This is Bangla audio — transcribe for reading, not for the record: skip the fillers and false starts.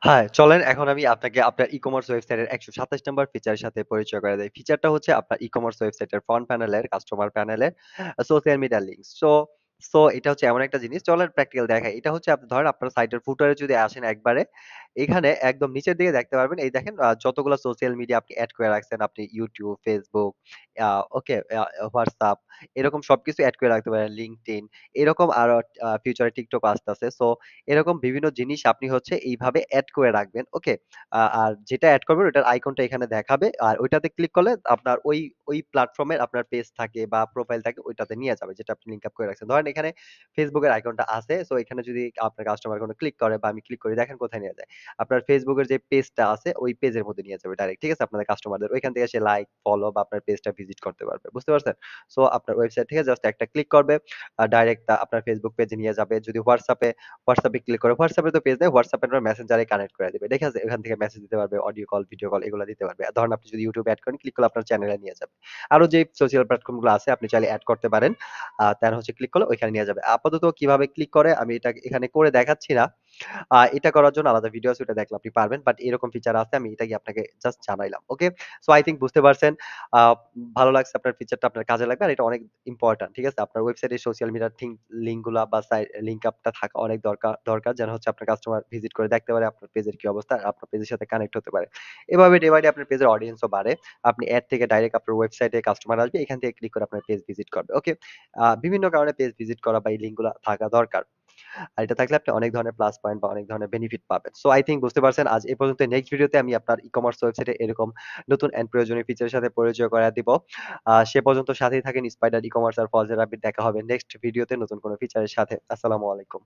হ্যাঁ, চলেন এখন আমি আপনাকে আপনার ই-কমার্স ওয়েবসাইটের ১২৭ নাম্বার ফিচারের সাথে পরিচয় করায় দেই। ফিচারটা হচ্ছে আপনার ই-কমার্স ওয়েবসাইটের ফ্রন্ট প্যানেলের, কাস্টমার প্যানেলের সোশ্যাল মিডিয়া লিঙ্কস। সো এটা হচ্ছে এমন একটা জিনিস, চলেন প্র্যাকটিক্যাল দেখাই। এটা হচ্ছে আপনি ধরেন আপনার সাইটের ফুটারে যদি আসেন একবারে, এখানে একদম নিচের দিকে দেখতে পারবেন, এই দেখেন যতগুলা সোশ্যাল মিডিয়া আপনি এড করে রাখছেন, আপনি YouTube, Facebook, আ ওকে, WhatsApp এরকম সবকিছু এড করে রাখতে পারেন, LinkedIn এরকম আরো ফিউচারে TikTok আসতেছে। সো এরকম বিভিন্ন জিনিস আপনি হচ্ছে এইভাবে এড করে রাখবেন। ওকে? আর যেটা এড করবেন ওটার আইকনটা এখানে দেখাবে। আর ওইটাতে ক্লিক করলে আপনার ওই প্ল্যাটফর্মের আপনার পেজ থাকে বা প্রোফাইল থাকে ওইটাতে নিয়ে যাবে যেটা আপনি লিংক আপ করে রাখছেন। ধরেন এখানে Facebook এর আইকনটা আছে। সো এখানে যদি আপনার কাস্টমার কোনো ক্লিক করে বা আমি ক্লিক করি দেখেন কোথায় নিয়ে যায়। আপনার Facebook এর যে পেজটা আছে ওই পেজের মধ্যে নিয়ে যাবে ডাইরেক্ট। ঠিক আছে? আপনাদের কাস্টমারদের। ওইখান থেকে সে লাইক, ফলো বা আপনার পেজটা ভিজিট করতে পারবে। বুঝতে পারছেন? সো আপনার ওয়েবসাইট থেকে জাস্ট একটা ক্লিক করবে। ডাইরেক্ট আপনার Facebook পেজে নিয়ে যাবে। যদি WhatsApp এ ক্লিক করে WhatsApp এ তো পেজ নেই। WhatsApp এর মেসেঞ্জারে কানেক্ট করে দিবে। ঠিক আছে? এখান থেকে মেসেজ দিতে পারবে, অডিও কল, ভিডিও কল এগুলা দিতে পারবে। ধরেন আপনি যদি YouTube এড করেন, ক্লিক করলে আপনার চ্যানেলে নিয়ে যাবে। আরো যে সোশ্যাল প্ল্যাটফর্ম গুলো আছে আপনি চাইলে এড করতে পারেন। দেন হচ্ছে ক্লিক করলে ওইখানে নিয়ে যাবে। আপাতত কিভাবে ক্লিক করে আমি এটা এখানে করে দেখাচ্ছি না। এটা করার জন্য আলাদা ভিডিও আছে ওটা দেখলে আপনি পারবেন। বাট এরকম ফিচার আছে আমি এটাই আপনাকে জাস্ট জানাইলাম। ওকে? সো আই থিংক বুঝতে পারছেন। আ ভালো লাগছে আপনার ফিচারটা আপনার কাজে লাগবে। আর এটা অনেক ইম্পোর্টেন্ট। ঠিক আছে? আপনার ওয়েবসাইটে সোশ্যাল মিডিয়ার লিঙ্ক গুলা বা লিঙ্ক আপটা থাকা অনেক দরকার যেন হচ্ছে আপনার কাস্টমার ভিজিট করে দেখতে পারে আপনার পেজের কি অবস্থা, আর আপনার পেজের সাথে কানেক্ট হতে পারে। এভাবে ডে বাই ডে আপনার পেজের অডিয়েন্সও বাড়ে। আপনি এড থেকে ডাইরেক্ট আপনার ওয়েবসাইটে কাস্টমার আসবে। এখান থেকে ক্লিক করে আপনার পেজ ভিজিট করবে। ওকে? বিভিন্ন কারণে পেজ ভিজিট করা বা এই লিঙ্ক গুলা থাকা দরকার। আর এটা থাকলে আপনি অনেক ধরনের প্লাস পয়েন্ট বা অনেক ধরনের বেনিফিট পাবেন। সো আই থিংক বুঝতে পারছেন। আজ এ পর্যন্ত। নেক্সট ভিডিওতে আমি আপনার ই-কমার্স ওয়েবসাইটে এরকম নতুন এন্ড প্রয়োজনীয় ফিচারের সাথে পরিচয় করায় দিব। সে পর্যন্ত সাথেই থাকেন। স্পাইডার ই-কমার্স আর ফজের আপডেট দেখা হবে নেক্সট ভিডিওতে নতুন কোনো ফিচারের সাথে। আসসালামু আলাইকুম।